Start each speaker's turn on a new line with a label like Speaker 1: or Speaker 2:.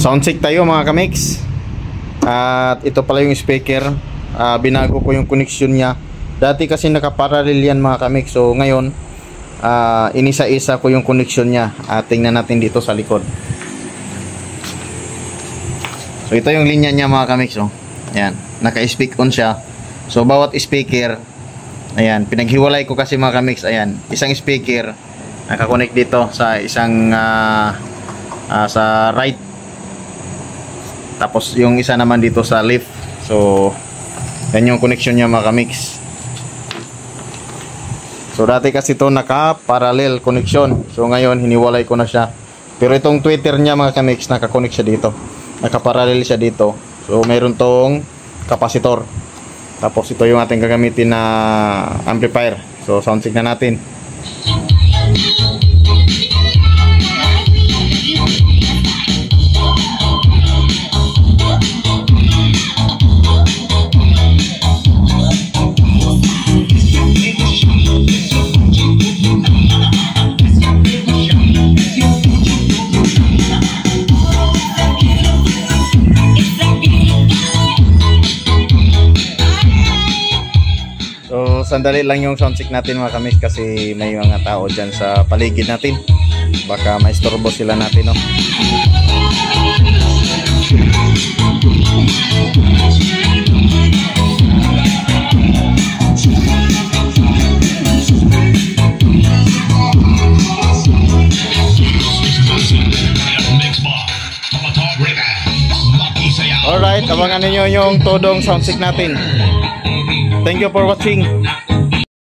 Speaker 1: Soundcheck tayo mga kamix. At ito pala yung speaker. Binago ko yung connection niya. Dati kasi nakaparallel yan mga kamix. So ngayon inisa-isa ko yung connection niya. Tingnan natin dito sa likod. So ito yung linya niya mga kamix. Ayan, naka-speak on siya. So bawat speaker, ayan, pinaghiwalay ko kasi mga kamix. Ayan, isang speaker nakakonect dito sa isang sa right, tapos yung isa naman dito sa left. So yan yung connection niya mga kamix. So dati kasi ito naka-parallel connection. So ngayon hiniwalay ko na siya. Pero itong tweeter niya mga kamix, naka-connect siya dito. Naka-parallel siya dito. So mayroon tong kapasitor. Tapos ito yung ating gagamitin na amplifier. So sound check na natin. So sandali lang yung sound check natin mga kamis, kasi may mga tao dyan sa paligid natin, baka maistorbo sila natin, no? Alright, abangan ninyo yung todong sound check natin. Thank you for watching.